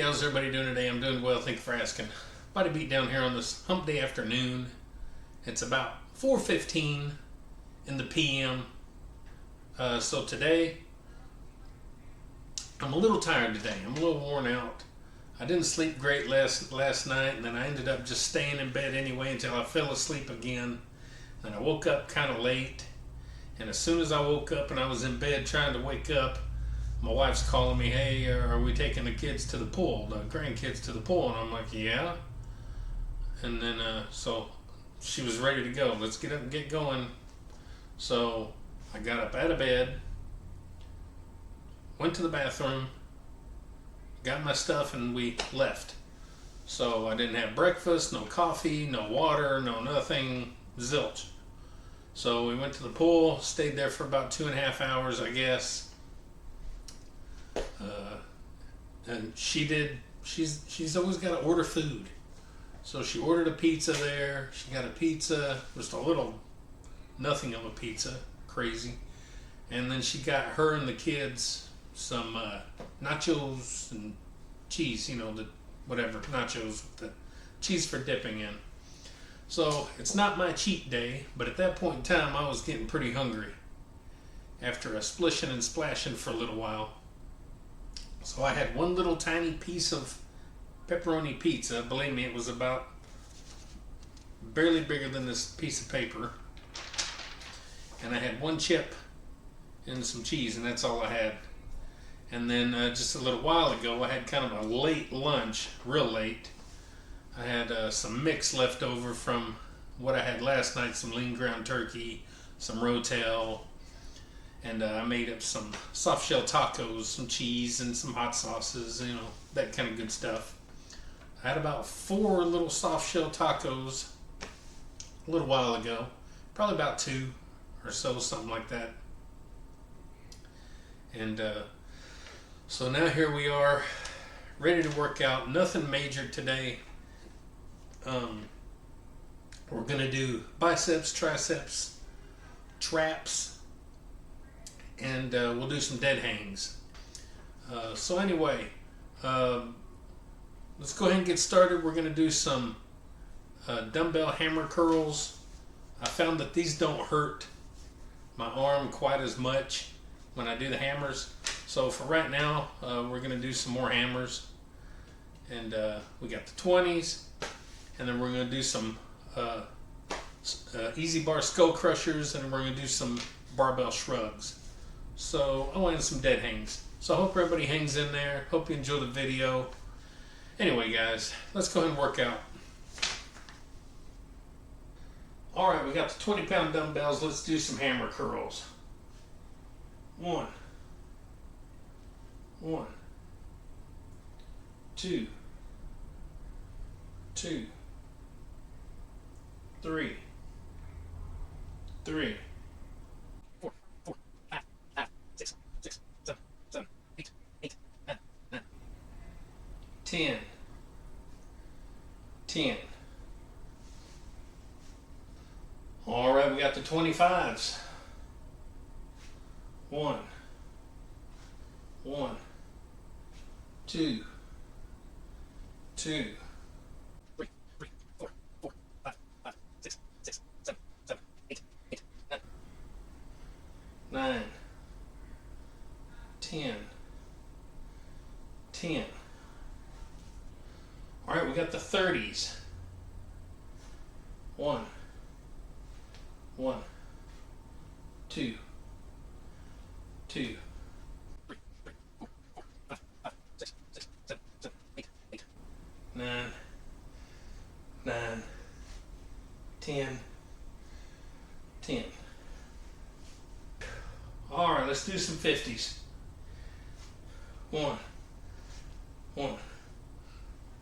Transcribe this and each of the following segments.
how's everybody doing today? I'm doing well, thank you for asking. Body beat down here on this hump day afternoon. It's about 4:15 in the PM. So today, I'm a little tired today. I'm a little worn out. I didn't sleep great last night, and then I ended up just staying in bed anyway until I fell asleep again. And I woke up kind of late, and as soon as I woke up and I was in bed trying to wake up, my wife's calling me, hey, are we taking the kids to the pool, the grandkids to the pool? And I'm like, yeah. And then, so she was ready to go. Let's get up and get going. So I got up out of bed, went to the bathroom, got my stuff, and we left. So I didn't have breakfast, no coffee, no water, no nothing, zilch. So we went to the pool, stayed there for about 2.5 hours, I guess. And she's always got to order food. So she ordered a pizza there. She got a pizza, just a little, nothing of a pizza, crazy. And then she got her and the kids some nachos and cheese, the whatever, nachos with the cheese for dipping in. So it's not my cheat day, but at that point in time I was getting pretty hungry after a splishing and splashing for a little while. So I had one little tiny piece of pepperoni pizza. Believe me, it was about barely bigger than this piece of paper. And I had one chip and some cheese, and that's all I had. And then just a little while ago, I had kind of a late lunch, real late. I had some mix left over from what I had last night, some lean ground turkey, some rotel, and I made up some soft shell tacos, some cheese, and some hot sauces, that kind of good stuff. I had about 4 little soft shell tacos a little while ago, probably about 2 or so, something like that. And so now here we are, ready to work out. Nothing major today. We're going to do biceps, triceps, traps, and we'll do some dead hangs. So anyway, let's go ahead and get started. We're going to do some dumbbell hammer curls. I found that these don't hurt my arm quite as much when I do the hammers. So for right now, we're going to do some more hammers. And we got the 20s, and then we're going to do some easy bar skull crushers, and then we're going to do some barbell shrugs. So I wanted some dead hangs. So I hope everybody hangs in there. Hope you enjoy the video. Anyway, guys, let's go ahead and work out. All right, we got the 20-pound dumbbells. Let's do some hammer curls. 1, 2, 3, 4, 5, 6, 7, 8, 9, 10. All right, we got the 25s. 1, 2, 3, 4, 5, 6, 7, 8, 9, 10. All right, we got the 30s. 1, 2, 3, 4, 5, 6, 7, 8, 9, 10. All right, let's do some 50s. 1,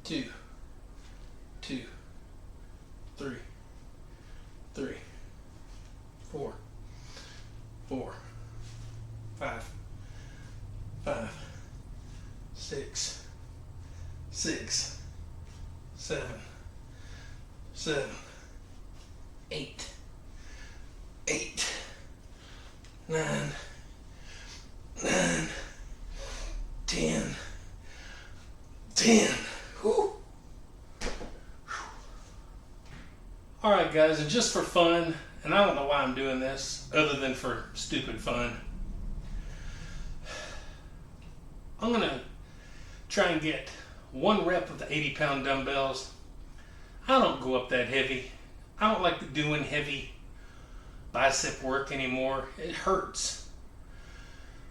2, 3, 4, 5, 6, 7, 8, 9, 10, 10. Whew. Alright guys, and just for fun, and I don't know why I'm doing this other than for stupid fun, I'm going to try and get 1 rep of the 80-pound dumbbells. I don't go up that heavy. I don't like doing heavy bicep work anymore. It hurts.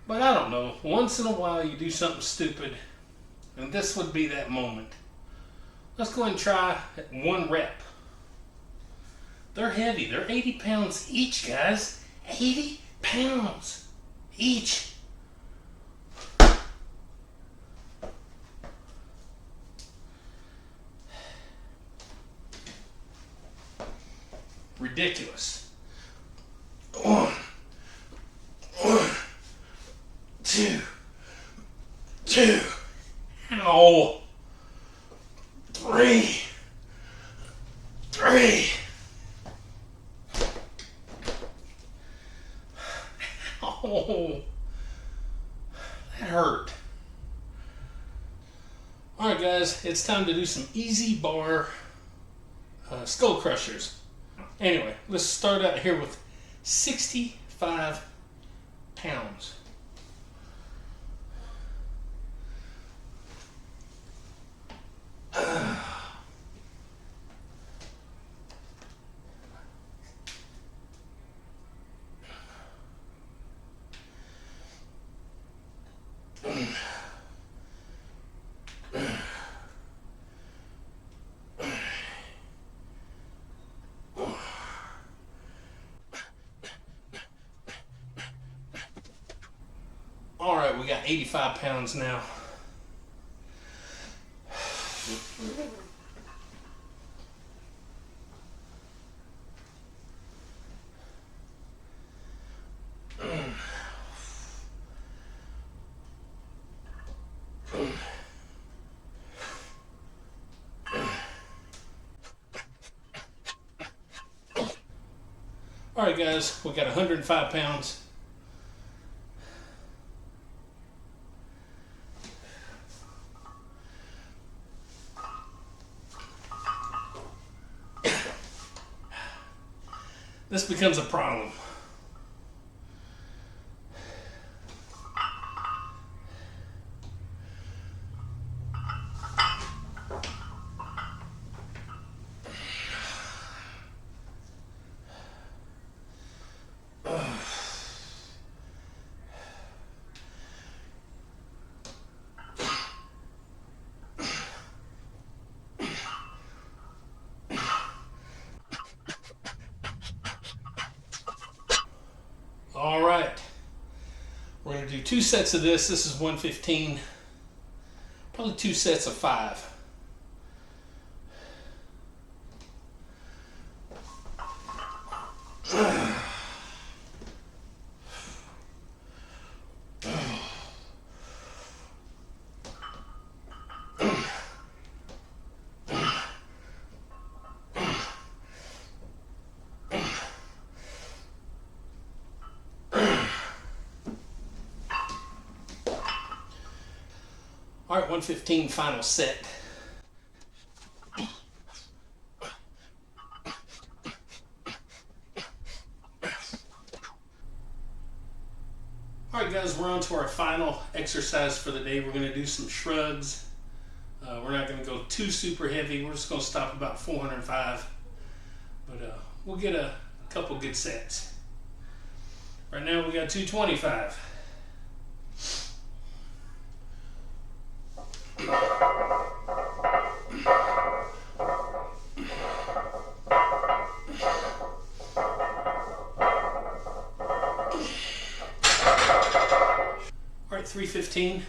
But I don't know. Once in a while you do something stupid, and this would be that moment. Let's go ahead and try 1 rep. They're heavy. They're 80 pounds each, guys. 80 pounds each. Ridiculous. 1, 2, 2. Ow. 3. Oh, that hurt. Alright guys, it's time to do some easy bar skull crushers. Anyway, let's start out here with 65 pounds. All right, we got 85 pounds now. All right, guys, we got 105 pounds. This becomes a problem. All right, we're going to do 2 sets of this. This is 115, probably 2 sets of 5. All right, 115 final set. All right, guys, we're on to our final exercise for the day. We're going to do some shrugs. We're not going to go too super heavy. We're just going to stop about 405. But we'll get a couple good sets. Right now we got 225. All right, 315.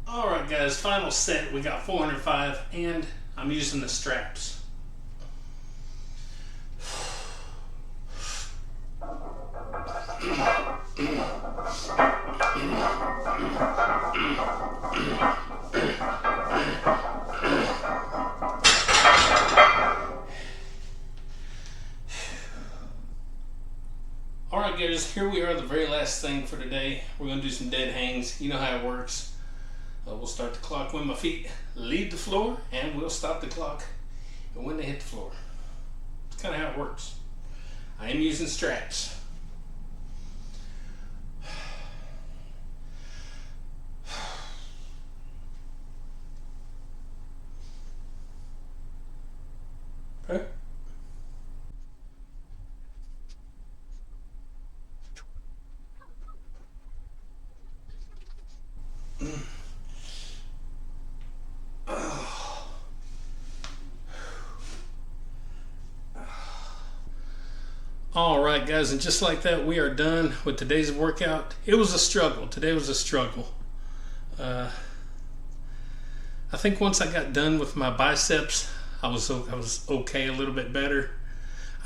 All right, guys, final set. We got 405, and I'm using the straps. guys, here we are, the very last thing for today. We're going to do some dead hangs. You know how it works. We'll start the clock when my feet leave the floor, and we'll stop the clock when they hit the floor. It's kind of how it works. I am using straps. Okay. All right, guys, and just like that, we are done with today's workout. It was a struggle. Today was a struggle. I think once I got done with my biceps, I was okay, a little bit better.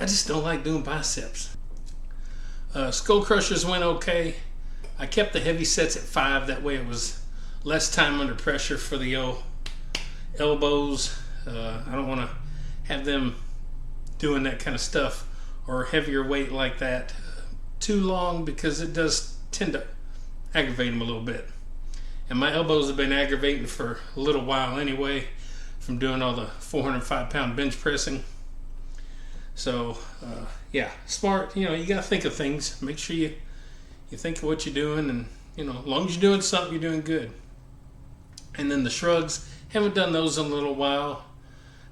I just don't like doing biceps. Skull crushers went okay. I kept the heavy sets at 5. That way it was less time under pressure for the elbows. I don't want to have them doing that kind of stuff or heavier weight like that too long, because it does tend to aggravate them a little bit. And my elbows have been aggravating for a little while anyway, from doing all the 405-pound bench pressing. So yeah, smart. You know, you got to think of things. Make sure you think of what you're doing, and you know, as long as you're doing something, you're doing good. And then the shrugs, haven't done those in a little while.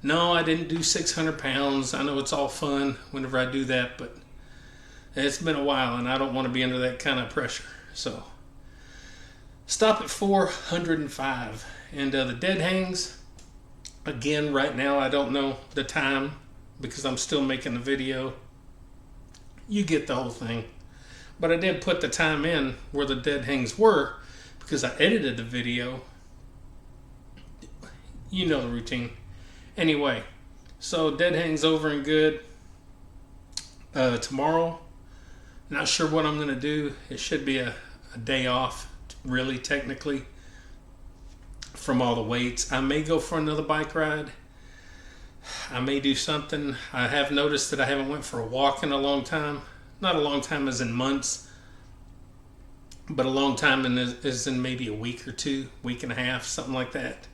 No, I didn't do 600 pounds. I know it's all fun whenever I do that, but it's been a while, and I don't want to be under that kind of pressure. So stop at 405. And the dead hangs, again, right now I don't know the time because I'm still making the video. You get the whole thing. But I did put the time in where the dead hangs were because I edited the video. You know the routine. Anyway, so dead hangs over and good. Tomorrow, not sure what I'm going to do. It should be a day off, really, technically, from all the weights. I may go for another bike ride. I may do something. I have noticed that I haven't went for a walk in a long time. Not a long time as in months, but a long time as in maybe a week or two, week and a half, something like that.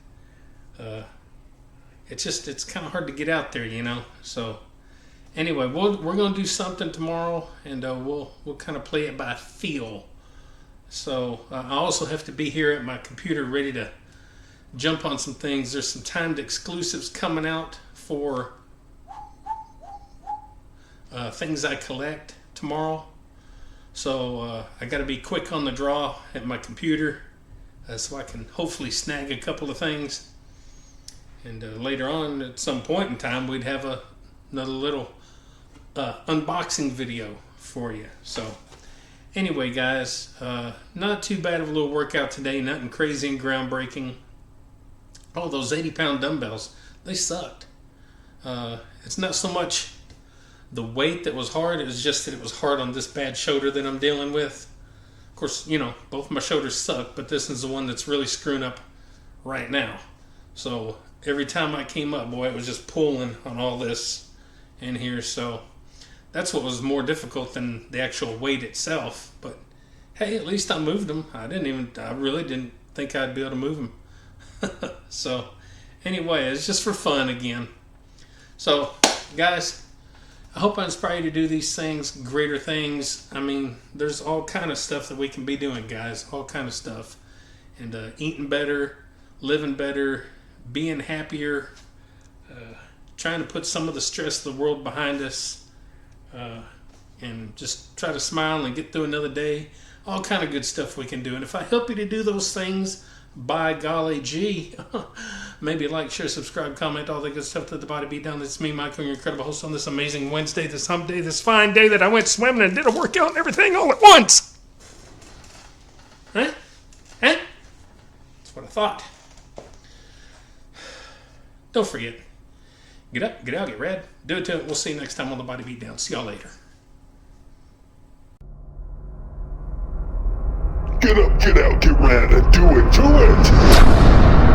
It's kind of hard to get out there, you know. So anyway, we're going to do something tomorrow, and we'll kind of play it by feel. So I also have to be here at my computer ready to jump on some things. There's some timed exclusives coming out for things I collect tomorrow. So I got to be quick on the draw at my computer so I can hopefully snag a couple of things. And later on, at some point in time, we'd have another little unboxing video for you. So anyway, guys, not too bad of a little workout today. Nothing crazy and groundbreaking. Oh, those 80-pound dumbbells, they sucked. It's not so much the weight that was hard. It was just that it was hard on this bad shoulder that I'm dealing with. Of course, you know, both my shoulders suck, but this is the one that's really screwing up right now. So every time I came up, boy, it was just pulling on all this in here. So that's what was more difficult than the actual weight itself. But hey, at least I moved them. I really didn't think I'd be able to move them. So anyway, it's just for fun again. So guys, I hope I inspire you to do these things, greater things. I mean, there's all kind of stuff that we can be doing, guys, all kind of stuff. And eating better, living better, being happier, trying to put some of the stress of the world behind us, and just try to smile and get through another day. All kind of good stuff we can do. And if I help you to do those things, by golly gee, maybe like, share, subscribe, comment, all that good stuff to the body beat down. It's me, Michael, your incredible host on this amazing Wednesday, this hump day, this fine day that I went swimming and did a workout and everything all at once. Huh? That's what I thought. Don't forget, get up, get out, get rad, do it to it. We'll see you next time on the Body Beat Down. See y'all later. Get up, get out, get rad, and do it to it!